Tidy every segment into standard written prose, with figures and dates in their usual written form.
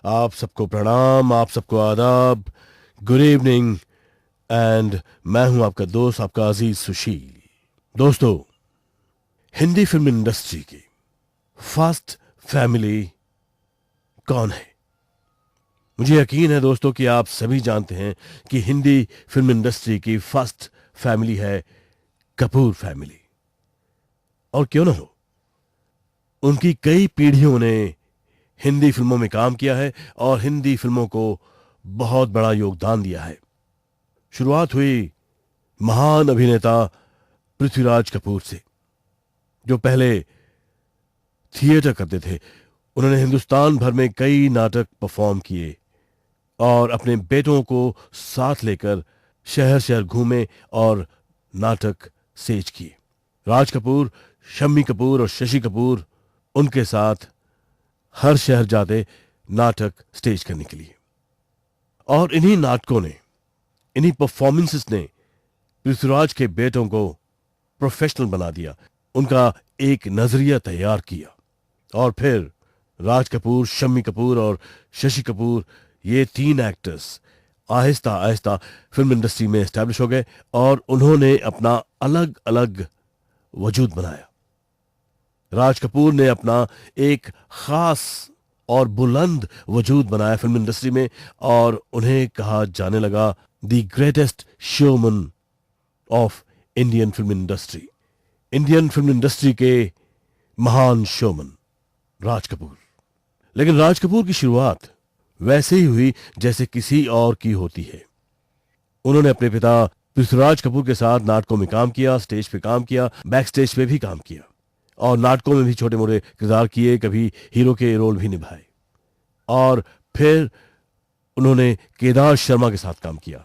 आप सबको प्रणाम, आप सबको आदाब, गुड इवनिंग। एंड मैं हूं आपका दोस्त, आपका अजीज सुशील। दोस्तों, हिंदी फिल्म इंडस्ट्री की फर्स्ट फैमिली कौन है? मुझे यकीन है दोस्तों कि आप सभी जानते हैं कि हिंदी फिल्म इंडस्ट्री की फर्स्ट फैमिली है कपूर फैमिली। और क्यों ना हो, उनकी कई पीढ़ियों ने हिंदी फिल्मों में काम किया है और हिंदी फिल्मों को बहुत बड़ा योगदान दिया है। शुरुआत हुई महान अभिनेता पृथ्वीराज कपूर से, जो पहले थिएटर करते थे। उन्होंने हिंदुस्तान भर में कई नाटक परफॉर्म किए और अपने बेटों को साथ लेकर शहर शहर घूमे और नाटक स्टेज किए। राज कपूर, शम्मी कपूर और शशि कपूर उनके साथ हर शहर जाते नाटक स्टेज करने के लिए। और इन्हीं नाटकों ने, इन्हीं परफॉर्मेंसेस ने पृथ्वीराज के बेटों को प्रोफेशनल बना दिया, उनका एक नजरिया तैयार किया। और फिर राज कपूर, शम्मी कपूर और शशि कपूर, ये तीन actors Aahista Aahista film industry में एस्टैब्लिश हो गए और उन्होंने अपना अलग अलग वजूद बनाया। राज कपूर ने अपना एक खास और बुलंद वजूद बनाया फिल्म इंडस्ट्री में और उन्हें कहा जाने लगा the greatest showman of Indian film industry. Indian film industry के महान शोमैन राज कपूर। लेकिन राज कपूर की शुरुआत वैसे ही हुई जैसे किसी और की होती है। उन्होंने अपने पिता पृथ्वीराज कपूर के साथ नाटकों में काम किया, स्टेज पे काम किया, बैक स्टेज पे भी काम किया और नाटकों में भी छोटे मोटे किरदार किए, कभी हीरो के रोल भी निभाए। और फिर उन्होंने केदार शर्मा के साथ काम किया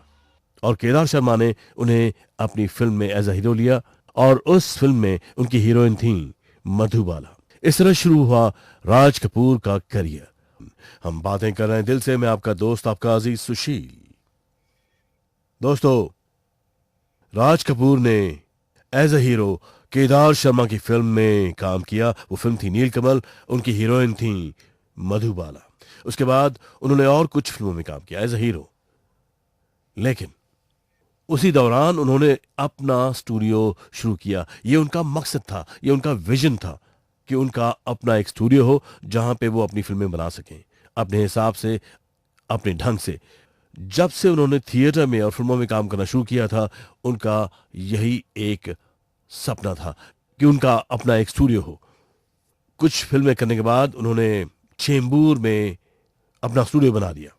और केदार शर्मा ने उन्हें अपनी फिल्म में एज अ हीरो लिया और उस फिल्म में उनकी हीरोइन थी मधुबाला। इस तरह शुरू हुआ राज कपूर का करियर। हम बातें कर रहे हैं दिल से, मैं आपका दोस्त, आपका अजीज सुशील। दोस्तों, राज कपूर ने as a hero Kedar Sharma की फिल्म में काम किया। वो फिल्म थी नीलकमल, उनकी हीरोइन थी मधुबाला। उसके बाद उन्होंने और कुछ फिल्मों में काम किया एज अ हीरो। लेकिन उसी दौरान उन्होंने अपना स्टूडियो शुरू किया। ये उनका मकसद था, ये उनका विजन था कि उनका अपना एक स्टूडियो हो जहां पे वो अपनी फिल्में बना सकें अपने हिसाब से, अपने ढंग से। जब से उन्होंने थिएटर में और फिल्मों में काम करना शुरू किया था, उनका यही एक सपना था कि उनका अपना एक स्टूडियो हो। कुछ फिल्में करने के बाद उन्होंने चेंबूर में अपना स्टूडियो बना दिया,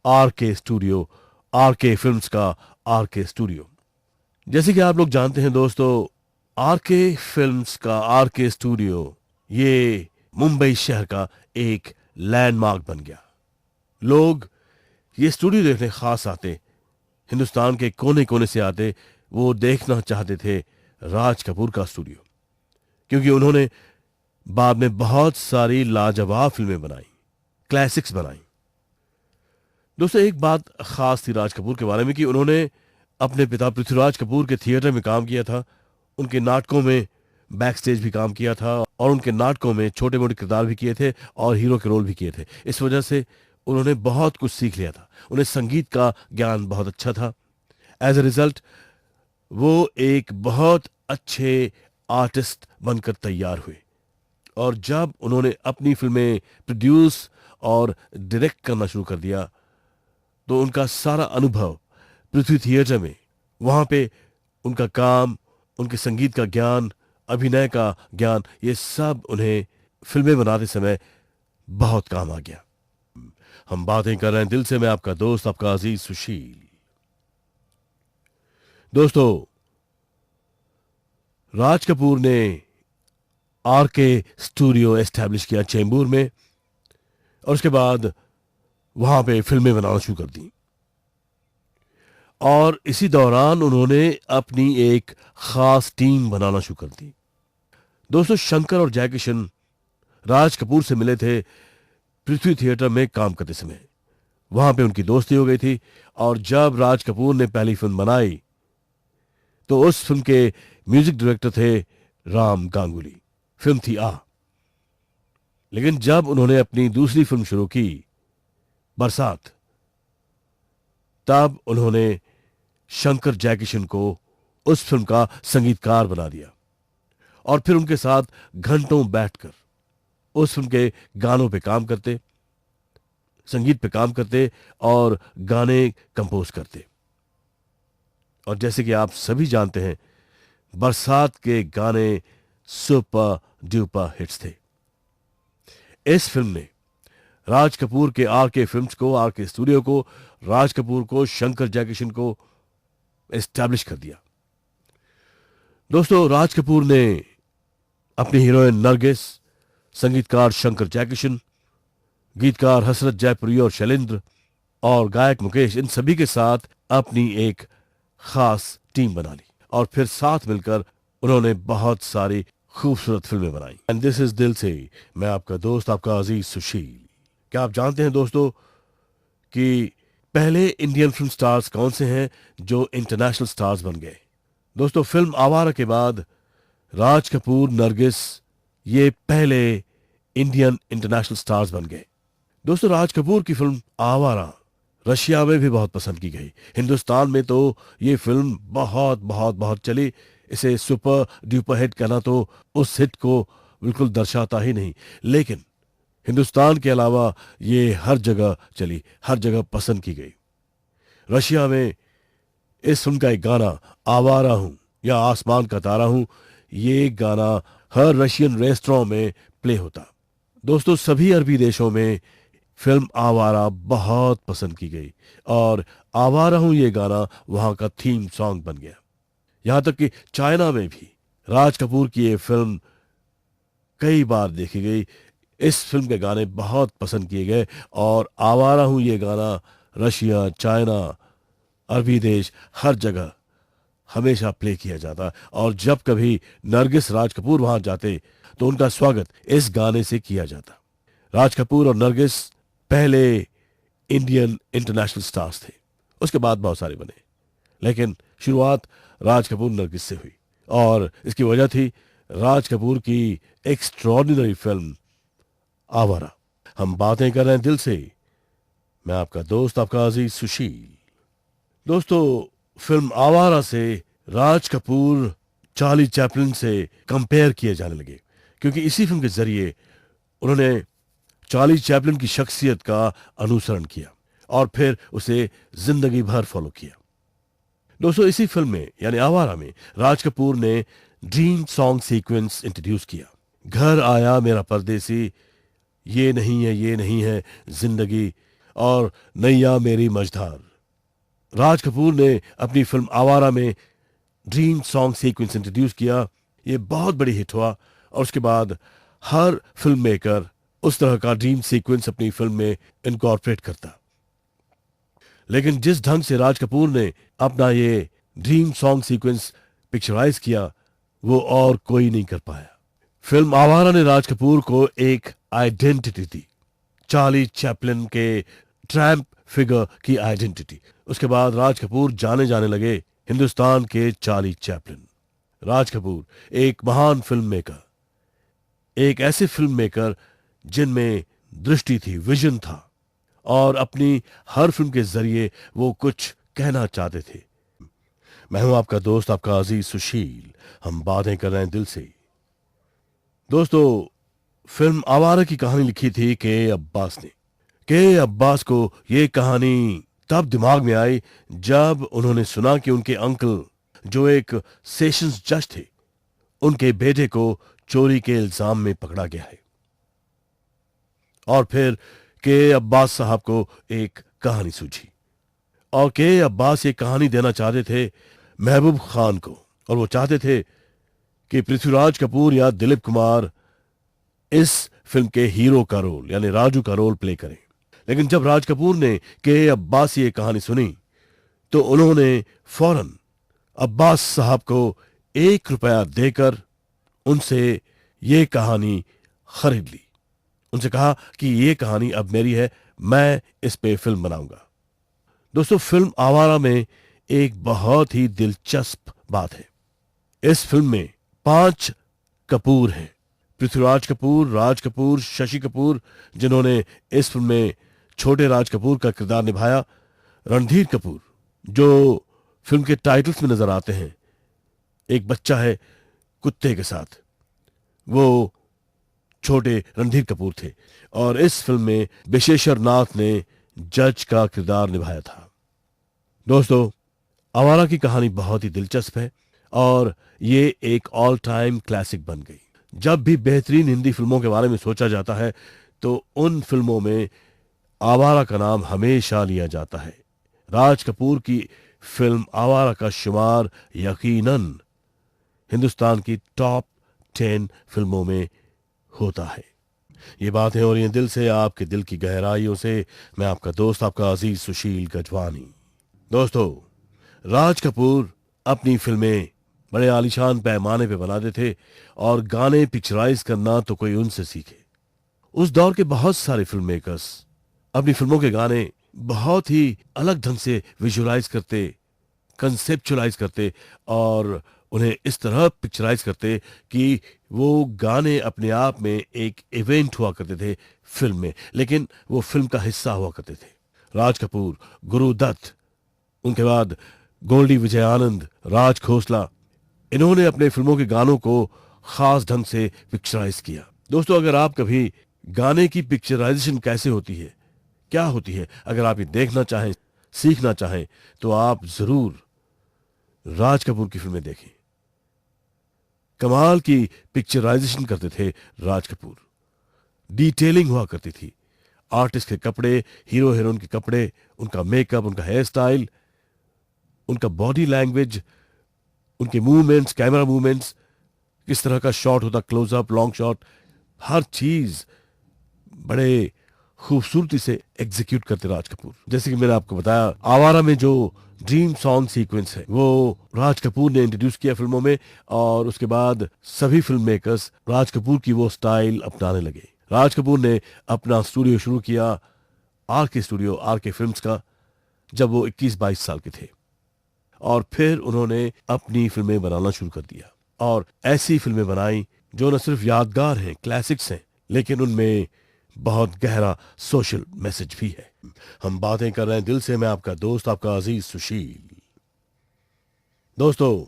आर के स्टूडियो, आर के फिल्म्स का आर के स्टूडियो। जैसे कि आप लोग जानते हैं दोस्तों, आर के फिल्म्स का आर के स्टूडियो ये मुंबई शहर का एक लैंडमार्क बन गया। लोग ये स्टूडियो देखने खास आते, हिंदुस्तान के कोने कोने से आते। वो देखना चाहते थे राज कपूर का स्टूडियो, क्योंकि उन्होंने बाद में बहुत सारी लाजवाब फिल्में बनाई, क्लासिक्स बनाई। दोस्तों, एक बात खास थी राज कपूर के बारे में कि उन्होंने अपने पिता पृथ्वीराज कपूर के थिएटर में काम किया था, उनके नाटकों में बैक स्टेज भी काम किया था और उनके नाटकों में छोटे मोटे किरदार भी किए थे और हीरो के रोल भी किए थे। इस वजह से उन्होंने बहुत कुछ सीख लिया था। उन्हें संगीत का ज्ञान बहुत अच्छा था। एज अ रिजल्ट वो एक बहुत अच्छे आर्टिस्ट बनकर तैयार हुए। और जब उन्होंने अपनी फिल्में प्रोड्यूस और डायरेक्ट करना शुरू कर दिया, तो उनका सारा अनुभव पृथ्वी थिएटर में, वहां पे उनका काम, उनके संगीत का ज्ञान, अभिनय का ज्ञान, ये सब उन्हें फिल्में बनाते समय बहुत काम आ गया। हम बातें कर रहे हैं दिल से, मैं आपका दोस्त, आपका अजीज सुशील। दोस्तों, राज कपूर ने आर के स्टूडियो एस्टैब्लिश किया चेंबूर में और उसके बाद वहां पे फिल्में बनाना शुरू कर दी। और इसी दौरान उन्होंने अपनी एक खास टीम बनाना शुरू कर दी। दोस्तों, शंकर और जयकिशन राज कपूर से मिले थे पृथ्वी थिएटर में काम करते समय। वहां पे उनकी दोस्ती हो गई थी और जब राज कपूर ने पहली फिल्म बनाई तो उस फिल्म के म्यूजिक डायरेक्टर थे राम गांगुली। फिल्म थी आ। लेकिन जब उन्होंने अपनी दूसरी फिल्म शुरू की बरसात, तब उन्होंने शंकर जयकिशन को उस फिल्म का संगीतकार बना दिया और फिर उनके साथ घंटों बैठकर उस फिल्म के गानों पे काम करते, संगीत पे काम करते और गाने कंपोज करते। और जैसे कि आप सभी जानते हैं, बरसात के गाने सुपर ड्यूपर हिट्स थे। इस फिल्म ने राज कपूर के आरके फिल्म्स को, आरके स्टूडियो को, राज कपूर को, शंकर जयकिशन को एस्टैब्लिश कर दिया। दोस्तों, राज कपूर ने अपनी हीरोइन नरगिस, संगीतकार शंकर जयकिशन, गीतकार हसरत जयपुरी और शैलेंद्र और गायक मुकेश, इन सभी के साथ अपनी एक खास टीम बना ली और फिर साथ मिलकर उन्होंने बहुत सारी खूबसूरत फिल्में बनाई। एंड दिस इज दिल से मैं आपका दोस्त, आपका अजीज सुशील। क्या आप जानते हैं दोस्तों कि पहले इंडियन फिल्म स्टार्स कौन से हैं जो इंटरनेशनल स्टार्स बन गए? दोस्तों, फिल्म आवारा के बाद राज कपूर, नरगिस, ये पहले इंडियन इंटरनेशनल स्टार्स बन गए। दोस्तों, राज कपूर की फिल्म आवारा रशिया में भी बहुत पसंद की गई। हिंदुस्तान में तो ये फिल्म बहुत बहुत बहुत चली। इसे सुपर ड्यूपर हिट कहना तो उस हिट को बिल्कुल दर्शाता ही नहीं, लेकिन हिंदुस्तान के अलावा ये हर जगह चली, हर जगह पसंद की गई। रशिया में इस फिल्म का एक गाना आवारा हूं या आसमान का तारा हूं, ये गाना हर रशियन रेस्टोरेंट में प्ले होता। दोस्तों, सभी अरबी देशों में फिल्म आवारा बहुत पसंद की गई और आवारा हूं ये गाना वहां का थीम सॉन्ग बन गया। यहां तक कि चाइना में भी राज कपूर की ये फिल्म कई बार देखी गई। इस फिल्म के गाने बहुत पसंद किए गए और आवारा हूं ये गाना रशिया, चाइना, अरबी देश, हर जगह हमेशा प्ले किया जाता। और जब कभी नरगिस, राज कपूर वहां जाते तो उनका स्वागत इस गाने से किया जाता। राज कपूर और नरगिस पहले इंडियन इंटरनेशनल स्टार्स थे, उसके बाद बहुत सारे बने, लेकिन शुरुआत राज कपूर नरगिस से हुई और इसकी वजह थी राज कपूर की एक्स्ट्रॉर्डिनरी फिल्म आवारा। हम बातें कर रहे हैं दिल से, मैं आपका दोस्त, आपका अजीज सुशील। दोस्तों, फिल्म आवारा से राज कपूर चार्ली चैपलिन से कंपेयर किए जाने लगे, क्योंकि इसी फिल्म के जरिए उन्होंने चार्ली चैपलिन की शख्सियत का अनुसरण किया और फिर उसे जिंदगी भर फॉलो किया। दोस्तों, इसी फिल्म में यानी आवारा में राज कपूर ने ड्रीम सॉन्ग सीक्वेंस इंट्रोड्यूस किया। घर आया मेरा परदेसी, ये नहीं है जिंदगी और नैया मेरी मझधार। राज कपूर ने अपनी फिल्म आवारा में ड्रीम सॉन्ग सीक्वेंस इंट्रोड्यूस किया। ये बहुत बड़ी हिट हुआ और उसके बाद हर फिल्म मेकर उस तरह का ड्रीम सीक्वेंस अपनी फिल्म में इनकॉर्पोरेट करता। लेकिन जिस ढंग से राज कपूर ने अपना ये ड्रीम सॉन्ग सीक्वेंस पिक्चराइज किया, वो और कोई नहीं कर पाया। फिल्म आवारा ने राज कपूर को एक आइडेंटिटी दी, चार्ली चैपलिन के ट्रैम्प फिगर की आइडेंटिटी। उसके बाद राज कपूर जाने जाने लगे हिंदुस्तान के चार्ली चैपलिन। राज कपूर एक महान फिल्म मेकर, एक ऐसे फिल्म मेकर जिनमें दृष्टि थी, विजन था और अपनी हर फिल्म के जरिए वो कुछ कहना चाहते थे। मैं हूं आपका दोस्त, आपका अजीज सुशील। हम बातें कर रहे हैं दिल से। दोस्तों, फिल्म आवारा की कहानी लिखी थी के अब्बास ने। के अब्बास को ये कहानी तब दिमाग में आई जब उन्होंने सुना कि उनके अंकल, जो एक सेशंस जज थे, उनके बेटे को चोरी के इल्जाम में पकड़ा गया है। और फिर के अब्बास साहब को एक कहानी सूझी और के अब्बास ये कहानी देना चाहते थे महबूब खान को, और वो चाहते थे कि पृथ्वीराज कपूर या दिलीप कुमार इस फिल्म के हीरो का रोल यानी राजू का रोल प्ले करें। लेकिन जब राज कपूर ने के अब्बास ये कहानी सुनी तो उन्होंने फौरन अब्बास साहब को ₹1 देकर उनसे ये कहानी खरीद ली। उनसे कहा कि ये कहानी अब मेरी है, मैं इस पे फिल्म बनाऊंगा। दोस्तों, फिल्म आवारा में एक बहुत ही दिलचस्प बात है। इस फिल्म में 5 कपूर हैं, पृथ्वीराज कपूर, राज कपूर, शशि कपूर, जिन्होंने इस फिल्म में छोटे राज कपूर का किरदार निभाया रणधीर कपूर, जो फिल्म के टाइटल्स में नजर आते हैं। एक बच्चा है कुत्ते के साथ, वो छोटे रणधीर कपूर थे। और इस फिल्म में विशेश्वर नाथ ने जज का किरदार निभाया था। दोस्तों, आवारा की कहानी बहुत ही दिलचस्प है और ये एक ऑल टाइम क्लासिक बन गई। जब भी बेहतरीन हिंदी फिल्मों के बारे में सोचा जाता है तो उन फिल्मों में आवारा का नाम हमेशा लिया जाता है। राज कपूर की फिल्म आवारा का शुमार यकीनन हिंदुस्तान की टॉप 10 फिल्मों में होता है। ये बातें हो रही हैं दिल से, आपके दिल की गहराइयों से। मैं आपका दोस्त, आपका अजीज सुशील गजवानी। दोस्तों, राज कपूर अपनी फिल्में बड़े आलीशान पैमाने पे बनाते थे और गाने पिक्चराइज करना तो कोई उनसे सीखे। उस दौर के बहुत सारे फिल्म मेकर्स अपनी फिल्मों के गाने बहुत ही अलग ढंग से विजुअलाइज करते, कंसेप्चुलाइज करते और उन्हें इस तरह पिक्चराइज करते कि वो गाने अपने आप में एक इवेंट हुआ करते थे फिल्म में, लेकिन वो फिल्म का हिस्सा हुआ करते थे। राज कपूर, गुरुदत्त, उनके बाद गोल्डी विजय आनंद, राज खोसला, इन्होंने अपने फिल्मों के गानों को खास ढंग से पिक्चराइज किया। दोस्तों, अगर आप कभी गाने की पिक्चराइजेशन कैसे होती है, क्या होती है, अगर आप ये देखना चाहें, सीखना चाहें, तो आप जरूर राज कपूर की फिल्में देखें। कमाल की पिक्चराइजेशन करते थे राज कपूर। डिटेलिंग हुआ करती थी, आर्टिस्ट के कपड़े, हीरो हीरोइन के कपड़े, उनका मेकअप, उनका हेयर स्टाइल, उनका बॉडी लैंग्वेज, उनके मूवमेंट्स, कैमरा मूवमेंट्स, किस तरह का शॉट होता, क्लोजअप, लॉन्ग शॉट, हर चीज बड़े खूबसूरती से एग्जीक्यूट करते राज कपूर। जैसे कि मैंने आपको बताया, आवारा में जो ड्रीम सॉन्ग सीक्वेंस है वो राज कपूर ने इंट्रोड्यूस किया फिल्मों में और उसके बाद सभी फिल्म मेकर्स राज कपूर की वो स्टाइल अपनाने लगे। राज कपूर ने अपना स्टूडियो शुरू किया, आर के फिल्म्स का, जब वो 21-22 साल के थे और फिर उन्होंने अपनी फिल्में बनाना शुरू कर दिया और ऐसी फिल्में बनाई जो न सिर्फ यादगार हैं, क्लासिक्स हैं, लेकिन उनमें बहुत गहरा सोशल मैसेज भी है। हम बातें कर रहे हैं दिल से। मैं आपका दोस्त, आपका अजीज सुशील। दोस्तों,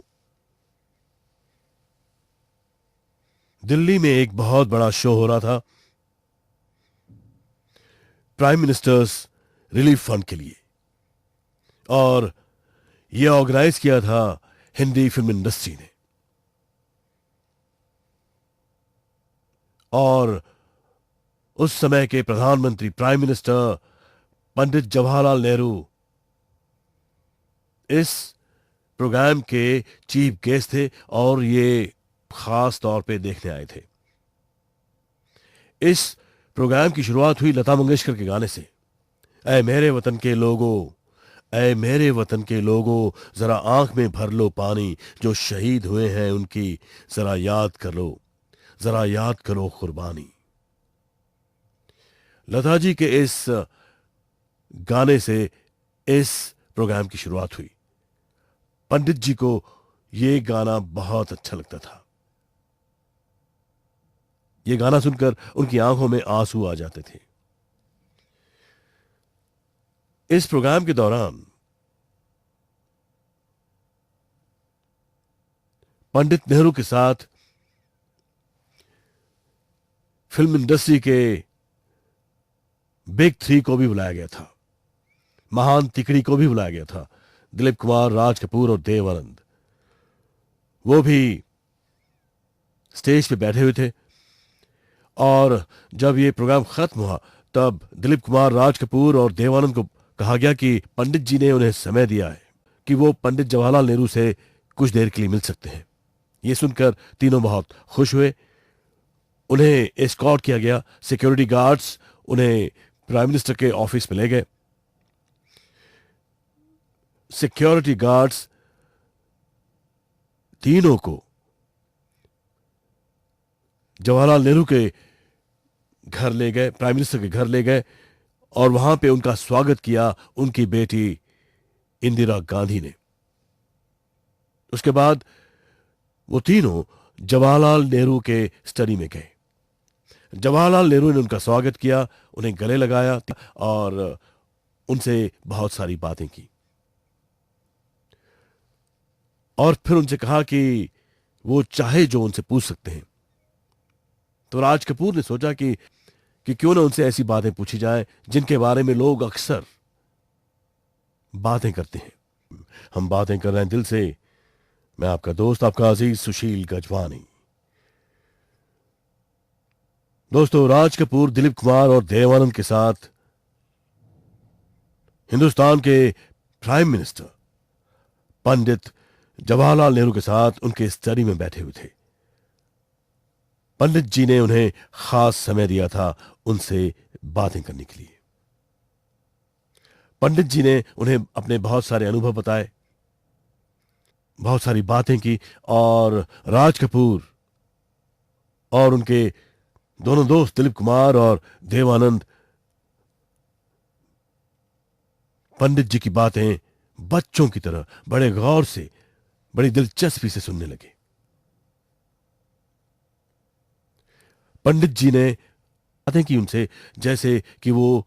दिल्ली में एक बहुत बड़ा शो हो रहा था प्राइम मिनिस्टर्स रिलीफ फंड के लिए और यह ऑर्गेनाइज किया था हिंदी फिल्म इंडस्ट्री ने। और उस समय के प्रधानमंत्री, प्राइम मिनिस्टर पंडित जवाहरलाल नेहरू इस प्रोग्राम के चीफ गेस्ट थे और ये खास तौर पे देखने आए थे। इस प्रोग्राम की शुरुआत हुई लता मंगेशकर के गाने से। ऐ मेरे वतन के लोगों, ऐ मेरे वतन के लोगों, जरा आंख में भर लो पानी, जो शहीद हुए हैं उनकी जरा याद कर लो, जरा याद करो कुर्बानी। लता जी के इस गाने से इस प्रोग्राम की शुरुआत हुई। पंडित जी को यह गाना बहुत अच्छा लगता था। यह गाना सुनकर उनकी आंखों में आंसू आ जाते थे। इस प्रोग्राम के दौरान पंडित नेहरू के साथ फिल्म इंडस्ट्री के बिग 3 को भी बुलाया गया था, महान तिकड़ी को भी बुलाया गया था, दिलीप कुमार, राज कपूर और देव आनंद। वो भी स्टेज पे बैठे हुए थे और जब ये प्रोग्राम खत्म हुआ तब दिलीप कुमार, राज कपूर और देव आनंद को कहा गया कि पंडित जी ने उन्हें समय दिया है कि वो पंडित जवाहरलाल नेहरू से कुछ देर के लिए मिल सकते हैं। ये सुनकर तीनों बहुत खुश हुए। उन्हें एस्कॉर्ट किया गया, सिक्योरिटी गार्ड्स उन्हें प्राइम मिनिस्टर के ऑफिस में ले गए। सिक्योरिटी गार्ड्स तीनों को जवाहरलाल नेहरू के घर ले गए, प्राइम मिनिस्टर के घर ले गए और वहां पे उनका स्वागत किया उनकी बेटी इंदिरा गांधी ने। उसके बाद वो तीनों जवाहरलाल नेहरू के स्टडी में गए। जवाहरलाल नेहरू ने उनका स्वागत किया, उन्हें गले लगाया और उनसे बहुत सारी बातें की और फिर उनसे कहा कि वो चाहे जो उनसे पूछ सकते हैं। तो राज कपूर ने सोचा कि क्यों ना उनसे ऐसी बातें पूछी जाए जिनके बारे में लोग अक्सर बातें करते हैं। हम बातें कर रहे हैं दिल से। मैं आपका दोस्त, आपका अजीज सुशील गजवानी। दोस्तों, राज कपूर दिलीप कुमार और देवानंद के साथ हिंदुस्तान के प्राइम मिनिस्टर पंडित जवाहरलाल नेहरू के साथ उनके स्टडी में बैठे हुए थे। पंडित जी ने उन्हें खास समय दिया था उनसे बातें करने के लिए। पंडित जी ने उन्हें अपने बहुत सारे अनुभव बताए, बहुत सारी बातें की और राज कपूर और उनके दोनों दोस्त दिलीप कुमार और देवानंद पंडित जी की बातें बच्चों की तरह बड़े गौर से, बड़ी दिलचस्पी से सुनने लगे। पंडित जी ने बातें की उनसे जैसे कि वो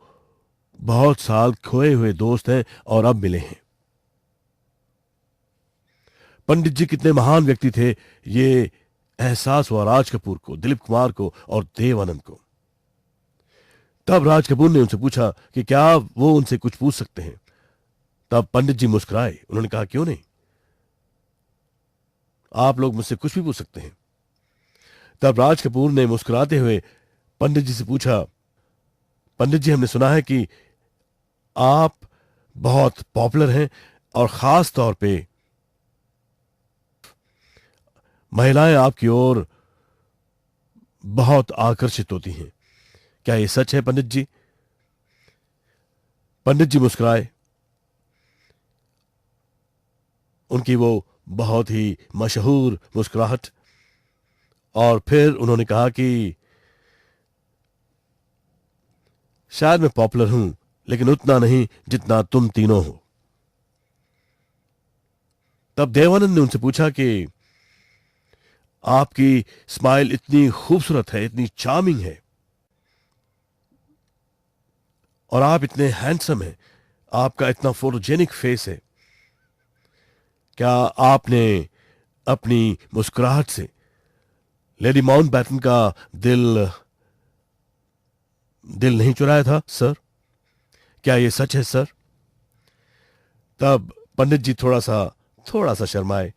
बहुत साल खोए हुए दोस्त हैं और अब मिले हैं। पंडित जी कितने महान व्यक्ति थे, ये एहसास हुआ राज कपूर को, दिलीप कुमार को और देवानंद को। तब राज कपूर ने उनसे पूछा कि क्या वो उनसे कुछ पूछ सकते हैं। तब पंडित जी मुस्कुराए। उन्होंने कहा, क्यों नहीं, आप लोग मुझसे कुछ भी पूछ सकते हैं। तब राज कपूर ने मुस्कुराते हुए पंडित जी से पूछा, पंडित जी, हमने सुना है कि आप बहुत पॉपुलर हैं और खास तौर पे महिलाएं आपकी ओर बहुत आकर्षित होती हैं, क्या ये सच है पंडित जी? पंडित जी मुस्कुराए। उनकी वो बहुत ही मशहूर मुस्कुराहट। और फिर उन्होंने कहा कि शायद मैं पॉपुलर हूं, लेकिन उतना नहीं जितना तुम तीनों हो। तब देवानंद ने उनसे पूछा कि आपकी स्माइल इतनी खूबसूरत है, इतनी चार्मिंग है और आप इतने हैंडसम हैं, आपका इतना फोटोजेनिक फेस है, क्या आपने अपनी मुस्कुराहट से लेडी माउंटबैटन का दिल नहीं चुराया था सर? क्या ये सच है सर? तब पंडित जी थोड़ा सा शर्माए।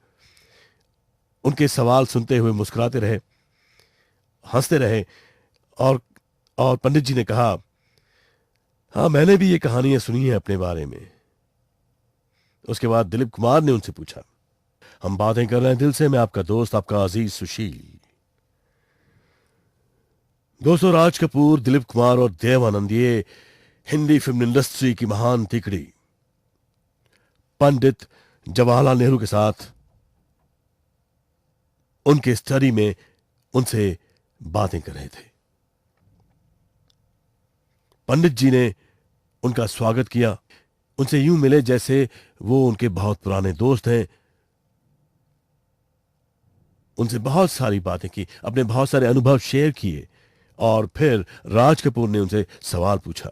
उनके सवाल सुनते हुए मुस्कुराते रहे, हंसते रहे और पंडित जी ने कहा, हाँ, मैंने भी ये कहानियां सुनी है अपने बारे में। उसके बाद दिलीप कुमार ने उनसे पूछा। हम बातें कर रहे हैं दिल से। मैं आपका दोस्त, आपका अजीज सुशील। दोस्तों, राज कपूर, दिलीप कुमार और देवानंद, ये हिंदी फिल्म इंडस्ट्री की महान तिकड़ी पंडित जवाहरलाल नेहरू के साथ उनके स्टडी में उनसे बातें कर रहे थे। पंडित जी ने उनका स्वागत किया, उनसे यूं मिले जैसे वो उनके बहुत पुराने दोस्त हैं। उनसे बहुत सारी बातें की, अपने बहुत सारे अनुभव शेयर किए और फिर राज कपूर ने उनसे सवाल पूछा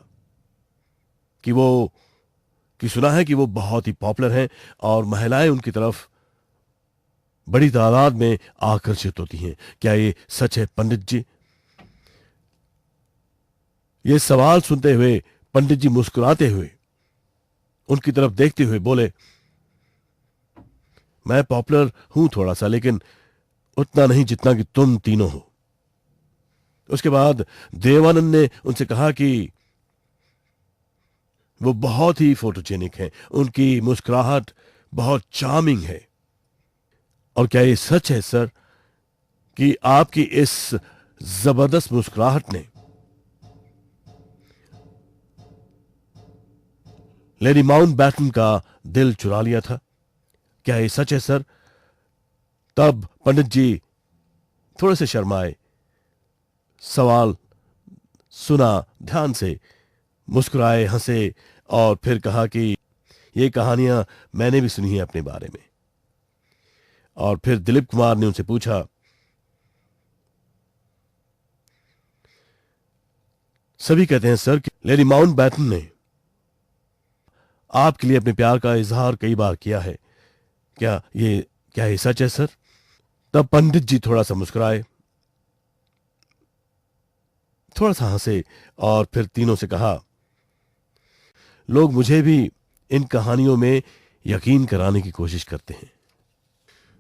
कि सुना है कि वो बहुत ही पॉपुलर हैं और महिलाएं उनकी तरफ बड़ी तादाद में आकर्षित होती हैं, क्या ये सच है पंडित जी? ये सवाल सुनते हुए पंडित जी मुस्कुराते हुए उनकी तरफ देखते हुए बोले, मैं पॉपुलर हूं थोड़ा सा, लेकिन उतना नहीं जितना कि तुम तीनों हो। उसके बाद देवानंद ने उनसे कहा कि वो बहुत ही फोटोजेनिक हैं, उनकी मुस्कुराहट बहुत चार्मिंग है। और क्या ये सच है सर कि आपकी इस जबरदस्त मुस्कुराहट ने लेडी माउंटबैटन का दिल चुरा लिया था? क्या ये सच है सर? तब पंडित जी थोड़े से शर्माए, सवाल सुना ध्यान से, मुस्कुराए, हंसे और फिर कहा कि ये कहानियां मैंने भी सुनी है अपने बारे में। और फिर दिलीप कुमार ने उनसे पूछा, सभी कहते हैं सर कि लेडी माउंटबैटन ने आपके लिए अपने प्यार का इजहार कई बार किया है। क्या ये सच है सर? तब पंडित जी थोड़ा सा मुस्कुराए, थोड़ा सा हंसे और फिर तीनों से कहा, लोग मुझे भी इन कहानियों में यकीन कराने की कोशिश करते हैं।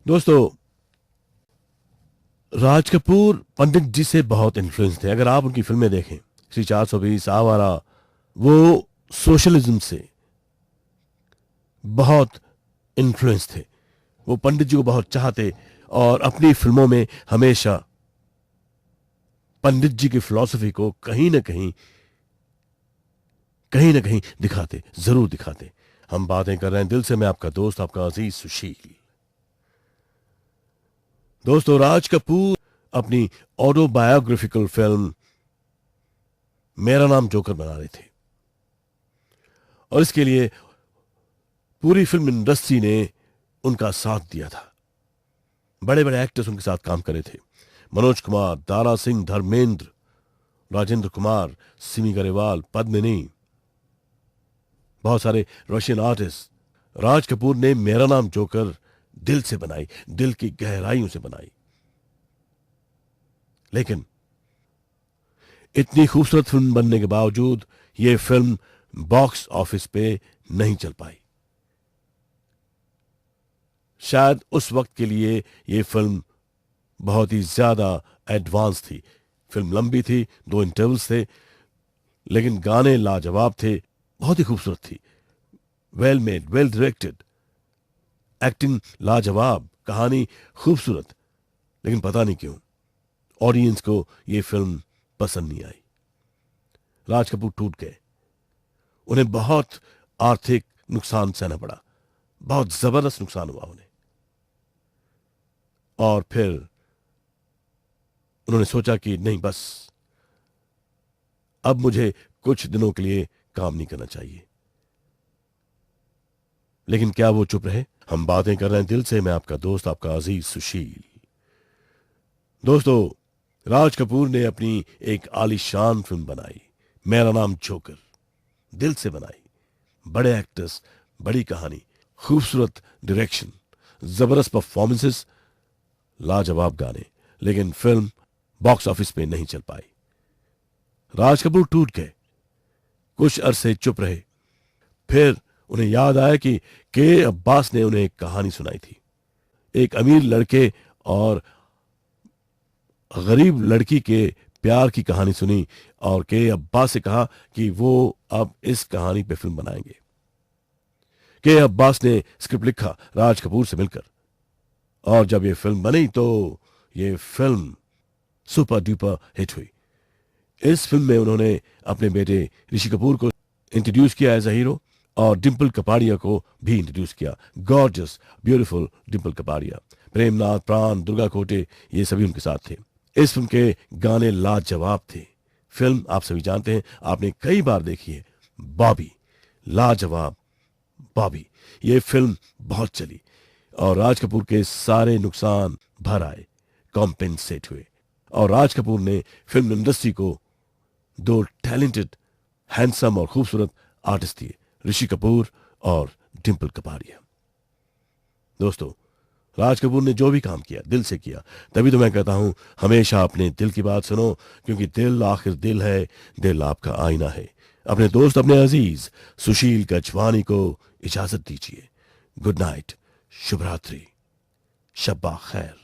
दोस्तों, राज कपूर पंडित जी से बहुत इन्फ्लुएंस थे। अगर आप उनकी फिल्में देखें, श्री 420, आवारा, वो सोशलिज्म से बहुत इन्फ्लुएंस थे। वो पंडित जी को बहुत चाहते और अपनी फिल्मों में हमेशा पंडित जी की फिलॉसफी को कहीं ना कहीं दिखाते, जरूर दिखाते। हम बातें कर रहे हैं दिल से, मैं आपका दोस्त, आपका अजीज सुशील। दोस्तों, राज कपूर अपनी ऑटोबायोग्राफिकल फिल्म मेरा नाम जोकर बना रहे थे और इसके लिए पूरी फिल्म इंडस्ट्री ने उनका साथ दिया था। बड़े बड़े एक्टर्स उनके साथ काम करे थे, मनोज कुमार, दारा सिंह, धर्मेंद्र, राजेंद्र कुमार, सिमी गरेवाल, पद्मिनी, बहुत सारे रशियन आर्टिस्ट। राज कपूर ने मेरा नाम जोकर दिल से बनाई, दिल की गहराइयों से बनाई। लेकिन इतनी खूबसूरत फिल्म बनने के बावजूद यह फिल्म बॉक्स ऑफिस पे नहीं चल पाई। शायद उस वक्त के लिए यह फिल्म बहुत ही ज्यादा एडवांस थी। फिल्म लंबी थी, 2 इंटरवल्स थे, लेकिन गाने लाजवाब थे, बहुत ही खूबसूरत थी, well made, well directed, acting लाजवाब, कहानी खूबसूरत। लेकिन पता नहीं क्यों ऑडियंस को यह फिल्म पसंद नहीं आई। राज कपूर टूट गए, उन्हें बहुत आर्थिक नुकसान सहना पड़ा, बहुत जबरदस्त नुकसान हुआ उन्हें। और फिर उन्होंने सोचा कि नहीं, बस अब मुझे कुछ दिनों के लिए काम नहीं करना चाहिए। लेकिन क्या वो चुप रहे? हम बातें कर रहे हैं दिल से, मैं आपका दोस्त, आपका अजीज सुशील। दोस्तों, राज कपूर ने अपनी एक आलीशान फिल्म बनाई, मेरा नाम जोकर, दिल से बनाई। बड़े एक्टर्स, बड़ी कहानी, खूबसूरत डायरेक्शन, जबरदस्त परफॉर्मेंसेस, लाजवाब गाने, लेकिन फिल्म बॉक्स ऑफिस पे नहीं चल पाई। राज कपूर टूट गए, कुछ अरसे चुप रहे। फिर उन्हें याद आया कि के अब्बास ने उन्हें एक कहानी सुनाई थी, एक अमीर लड़के और गरीब लड़की के प्यार की कहानी सुनी और के अब्बास से कहा कि वो अब इस कहानी पे फिल्म बनाएंगे। के अब्बास ने स्क्रिप्ट लिखा राज कपूर से मिलकर, और जब ये फिल्म बनी तो ये फिल्म सुपर डुपर हिट हुई। इस फिल्म में उन्होंने अपने बेटे ऋषि कपूर को इंट्रोड्यूस किया एज अ हीरो और डिम्पल कपाड़िया को भी इंट्रोड्यूस किया। गॉर्जियस, ब्यूटीफुल डिम्पल कपाड़िया, प्रेमनाथ, प्राण, दुर्गा कोटे, ये सभी उनके साथ थे। इस फिल्म के गाने लाजवाब थे। फिल्म आप सभी जानते हैं, आपने कई बार देखी है, बॉबी, लाजवाब बॉबी। ये फिल्म बहुत चली और राज कपूर के सारे नुकसान भर आए, कॉम्पेंसेट हुए। और राज कपूर ने फिल्म इंडस्ट्री को 2 टैलेंटेड, हैंडसम और खूबसूरत आर्टिस्ट दिए, ऋषि कपूर और डिम्पल कपाड़िया। दोस्तों, राज कपूर ने जो भी काम किया दिल से किया। तभी तो मैं कहता हूं, हमेशा अपने दिल की बात सुनो, क्योंकि दिल आखिर दिल है, दिल आपका आईना है। अपने दोस्त, अपने अजीज सुशील गजवानी को इजाजत दीजिए। गुड नाइट, शुभ रात्रि, शब्बा खैर।